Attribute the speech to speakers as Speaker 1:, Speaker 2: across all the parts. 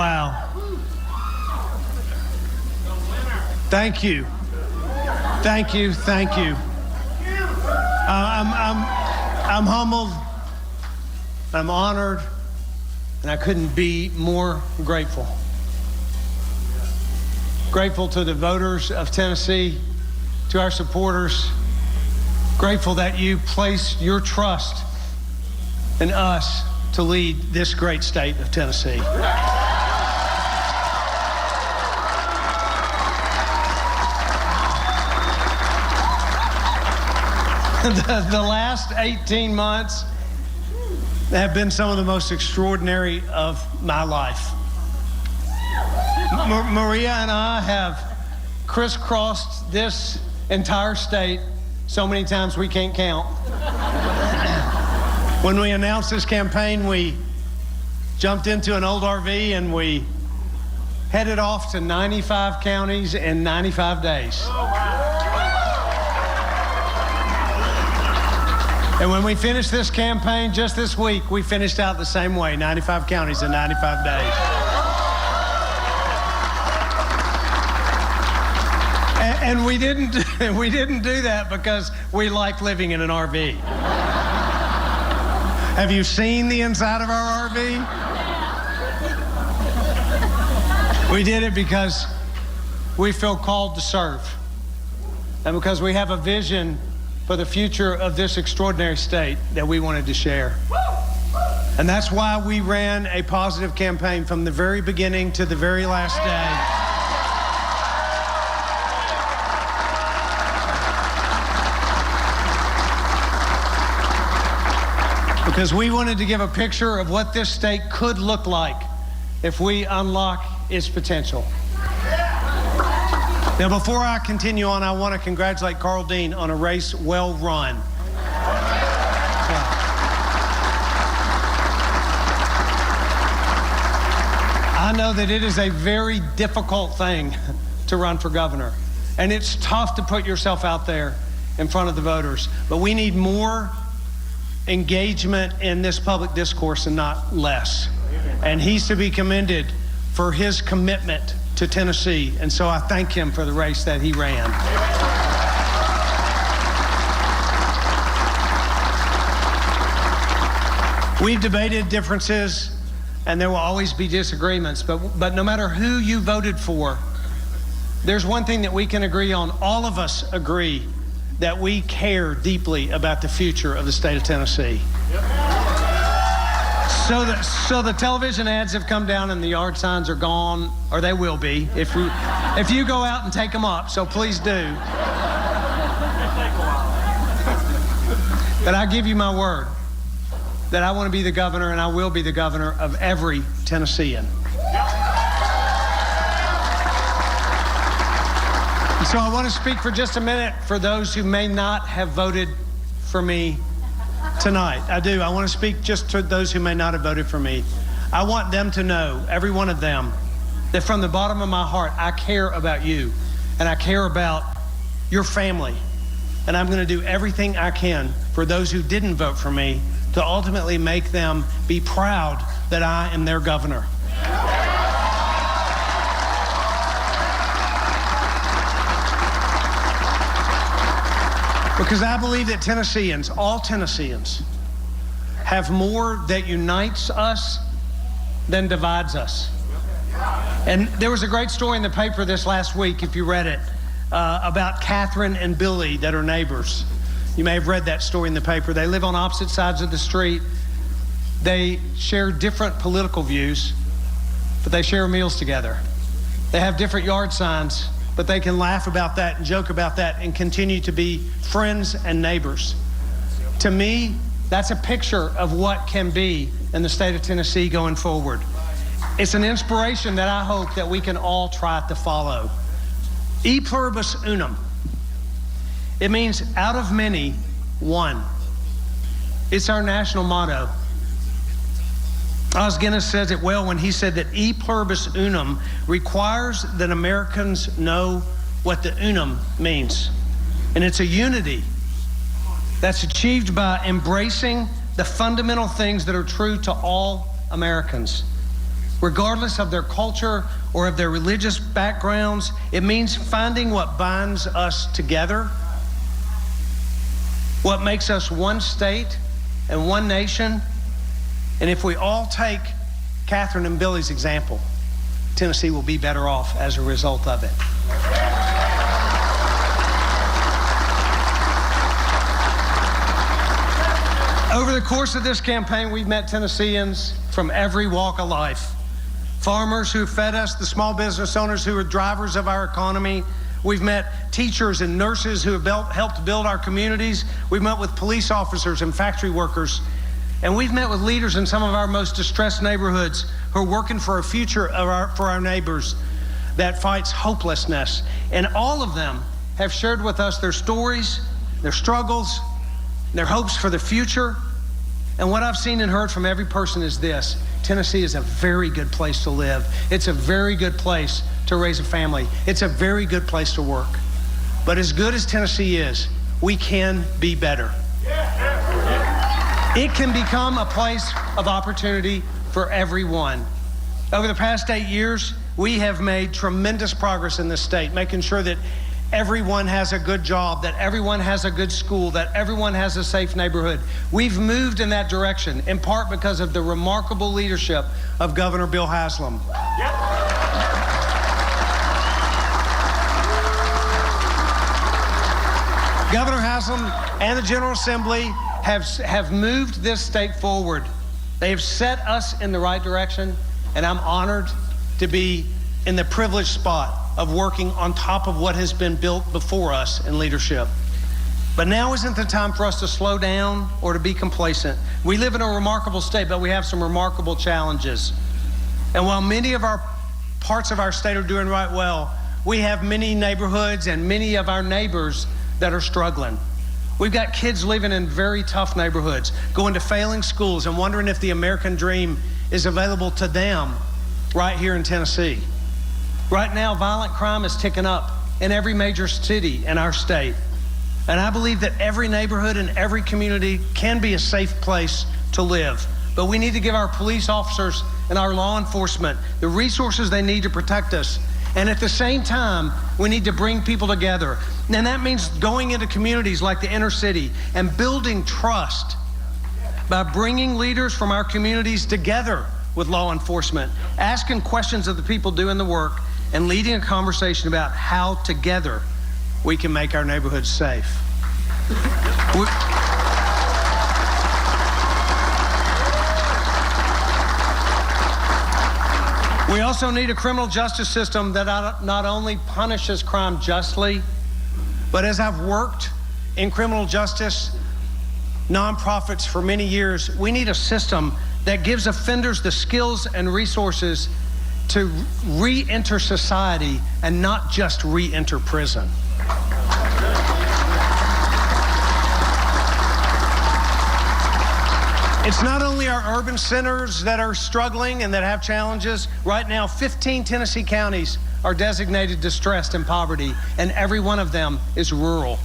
Speaker 1: Wow. Thank you. Thank you. Thank you. I'm humbled. I'm honored. And I couldn't be more grateful. Grateful to the voters of Tennessee, to our supporters. Grateful that you place your trust in us to lead this great state of Tennessee. The last 18 months have been some of the most extraordinary of my life. Maria and I have crisscrossed this entire state so many times we can't count. When we announced this campaign, we jumped into an old RV and we headed off to 95 counties in 95 days. And when we finished this campaign just this week, we finished out the same way, 95 counties in 95 days. And we didn't do that because we like living in an RV. Have you seen the inside of our RV? We did it because we feel called to serve, and because we have a vision for the future of this extraordinary state that we wanted to share. And that's why we ran a positive campaign from the very beginning to the very last day. Because we wanted to give a picture of what this state could look like if we unlock its potential. Now, before I continue on, I want to congratulate Karl Dean on a race well run. I know that it is a very difficult thing to run for governor, and it's tough to put yourself out there in front of the voters, but we need more engagement in this public discourse and not less. And he's to be commended for his commitment to Tennessee, and so I thank him for the race that he ran. We've debated differences, and there will always be disagreements, but no matter who you voted for, there's one thing that we can agree on. All of us agree that we care deeply about the future of the state of Tennessee. So the television ads have come down and the yard signs are gone, or they will be if you go out and take them up, so please do. But I give you my word that I want to be the governor, and I will be the governor of every Tennessean. And so I want to speak for just a minute for those who may not have voted for me tonight. I do. I want to speak just to those who may not have voted for me. I want them to know, every one of them, that from the bottom of my heart, I care about you, and I care about your family. And I'm going to do everything I can for those who didn't vote for me to ultimately make them be proud that I am their governor. Because I believe that Tennesseans, all Tennesseans, have more that unites us than divides us. And there was a great story in the paper this last week, if you read it, about Catherine and Billy that are neighbors. You may have read that story in the paper. They live on opposite sides of the street. They share different political views, but they share meals together. They have different yard signs, but they can laugh about that and joke about that and continue to be friends and neighbors. To me, that's a picture of what can be in the state of Tennessee going forward. It's an inspiration that I hope that we can all try to follow. E pluribus unum. It means out of many, one. It's our national motto. Os Guinness says it well when he said that e pluribus unum requires that Americans know what the unum means. And it's a unity that's achieved by embracing the fundamental things that are true to all Americans. regardless of their culture or of their religious backgrounds. It means finding what binds us together, what makes us one state and one nation. And if we all take Catherine and Billy's example, Tennessee will be better off as a result of it. Over the course of this campaign, we've met Tennesseans from every walk of life. Farmers who fed us, the small business owners who are drivers of our economy. We've met teachers and nurses who have helped build our communities. We've met with police officers and factory workers. And we've met with leaders in some of our most distressed neighborhoods who are working for a future for our neighbors that fights hopelessness. And all of them have shared with us their stories, their struggles, their hopes for the future. And what I've seen and heard from every person is this: Tennessee is a very good place to live. It's a very good place to raise a family. It's a very good place to work. But as good as Tennessee is, we can be better. It can become a place of opportunity for everyone. Over the past 8 years, we have made tremendous progress in this state, making sure that everyone has a good job, that everyone has a good school, that everyone has a safe neighborhood. We've moved in that direction, in part because of the remarkable leadership of Governor Bill Haslam. Governor Haslam and the General Assembly have moved this state forward. They have set us in the right direction, and I'm honored to be in the privileged spot of working on top of what has been built before us in leadership. But now isn't the time for us to slow down or to be complacent. We live in a remarkable state, but we have some remarkable challenges. And while many of our parts of our state are doing right well, we have many neighborhoods and many of our neighbors that are struggling. We've got kids living in very tough neighborhoods, going to failing schools and wondering if the American dream is available to them right here in Tennessee. Right now, violent crime is ticking up in every major city in our state. And I believe that every neighborhood and every community can be a safe place to live. But we need to give our police officers and our law enforcement the resources they need to protect us. And at the same time, we need to bring people together. And that means going into communities like the inner city and building trust by bringing leaders from our communities together with law enforcement, asking questions of the people doing the work, and leading a conversation about how together we can make our neighborhoods safe. We also need a criminal justice system that not only punishes crime justly, but as I've worked in criminal justice nonprofits for many years, we need a system that gives offenders the skills and resources to re-enter society and not just re-enter prison. It's not only our urban centers that are struggling and that have challenges. Right now, 15 Tennessee counties are designated distressed and poverty, and every one of them is rural.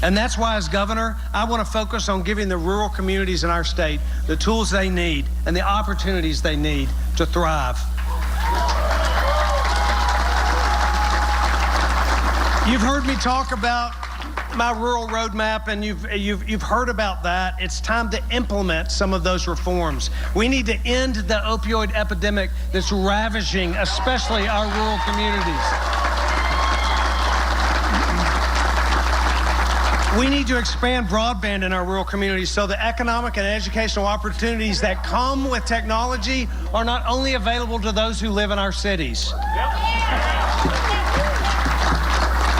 Speaker 1: And that's why, as governor, I want to focus on giving the rural communities in our state the tools they need and the opportunities they need to thrive. You've heard me talk about my rural roadmap, and you've heard about that. It's time to implement some of those reforms. We need to end the opioid epidemic that's ravaging, especially our rural communities. We need to expand broadband in our rural communities so the economic and educational opportunities that come with technology are not only available to those who live in our cities.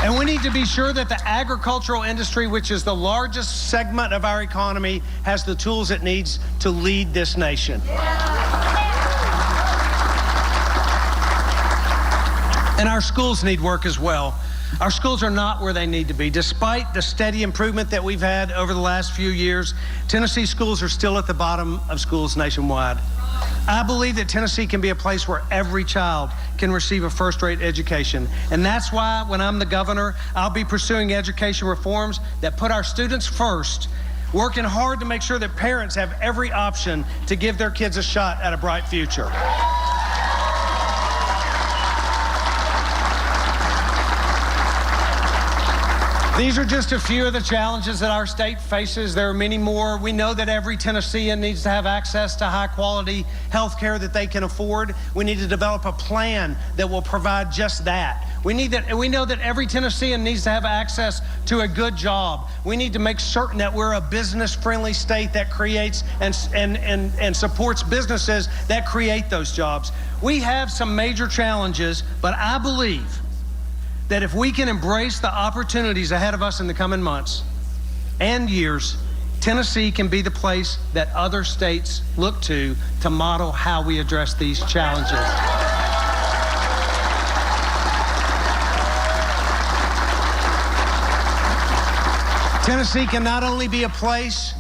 Speaker 1: And we need to be sure that the agricultural industry, which is the largest segment of our economy, has the tools it needs to lead this nation. And our schools need work as well. Our schools are not where they need to be. Despite the steady improvement that we've had over the last few years, Tennessee schools are still at the bottom of schools nationwide. I believe that Tennessee can be a place where every child can receive a first-rate education. And that's why, when I'm the governor, I'll be pursuing education reforms that put our students first, working hard to make sure that parents have every option to give their kids a shot at a bright future. These are just a few of the challenges that our state faces. There are many more. We know that every Tennessean needs to have access to high-quality health care that they can afford. We need to develop a plan that will provide just that. We know that every Tennessean needs to have access to a good job. We need to make certain that we're a business-friendly state that creates and supports businesses that create those jobs. We have some major challenges, but I believe that if we can embrace the opportunities ahead of us in the coming months and years, Tennessee can be the place that other states look to model how we address these challenges. Tennessee can not only be a place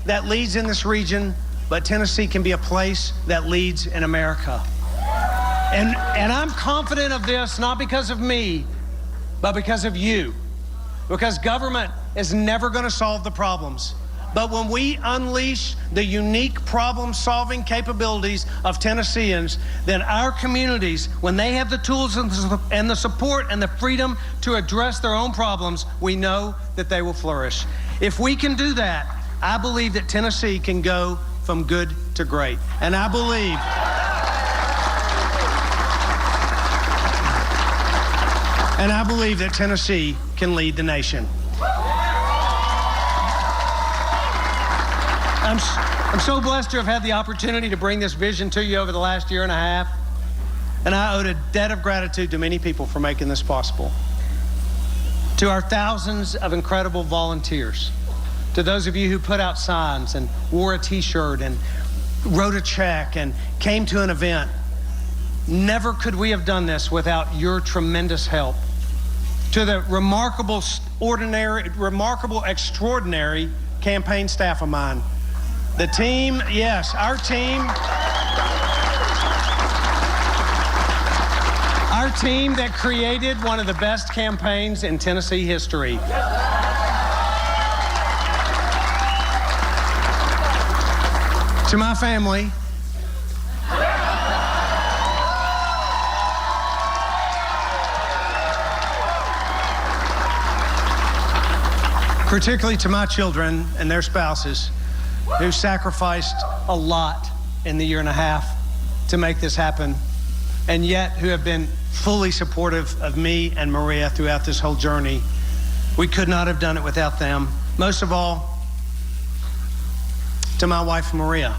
Speaker 1: that leads in this region, but Tennessee can be a place that leads in America. And I'm confident of this, not because of me, but because of you. Because government is never going to solve the problems. But when we unleash the unique problem-solving capabilities of Tennesseans, then our communities, when they have the tools and the support and the freedom to address their own problems, we know that they will flourish. If we can do that, I believe that Tennessee can go from good to great. And I believe that Tennessee can lead the nation. I'm so blessed to have had the opportunity to bring this vision to you over the last year and a half, and I owe a debt of gratitude to many people for making this possible. To our thousands of incredible volunteers, to those of you who put out signs and wore a t-shirt and wrote a check and came to an event, never could we have done this without your tremendous help. To the remarkable, extraordinary campaign staff of mine. The team, yes, our team that created one of the best campaigns in Tennessee history. To my family, particularly to my children and their spouses, who sacrificed a lot in the year and a half to make this happen, and yet who have been fully supportive of me and Maria throughout this whole journey. We could not have done it without them. Most of all, to my wife, Maria.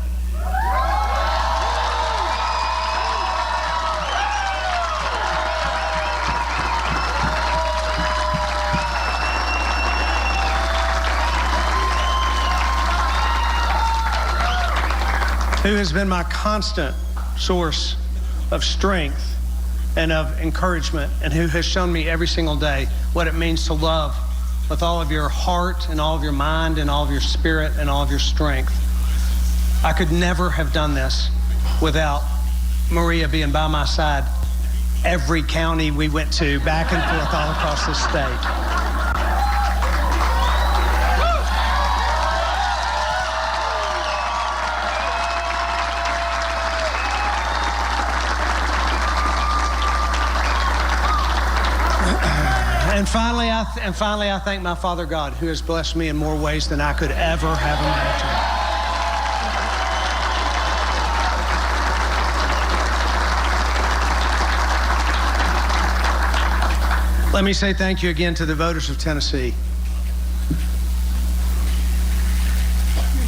Speaker 1: Who has been my constant source of strength and of encouragement, and who has shown me every single day what it means to love with all of your heart and all of your mind and all of your spirit and all of your strength. I could never have done this without Maria being by my side every county we went to, back and forth all across this state. And finally, I thank my Father God, who has blessed me in more ways than I could ever have imagined. Let me say thank you again to the voters of Tennessee.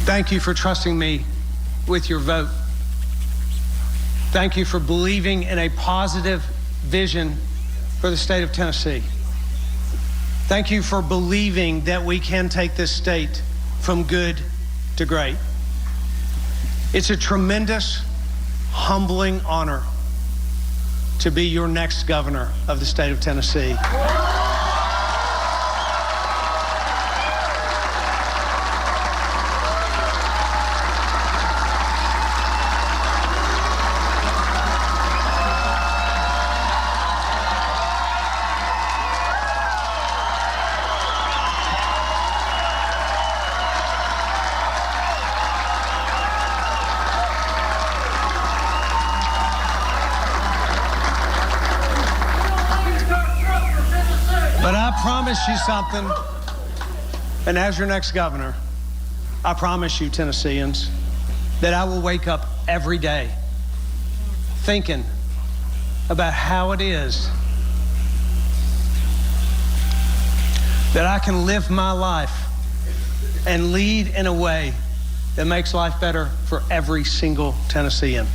Speaker 1: Thank you for trusting me with your vote. Thank you for believing in a positive vision for the state of Tennessee. Thank you for believing that we can take this state from good to great. It's a tremendous, humbling honor to be your next governor of the state of Tennessee. But I promise you something. And as your next governor, I promise you, Tennesseans, that I will wake up every day thinking about how it is that I can live my life and lead in a way that makes life better for every single Tennessean.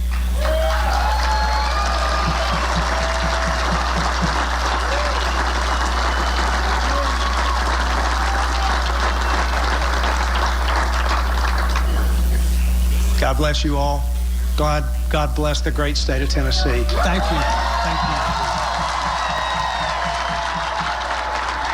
Speaker 1: God bless you all. God bless the great state of Tennessee. Thank you. Thank you.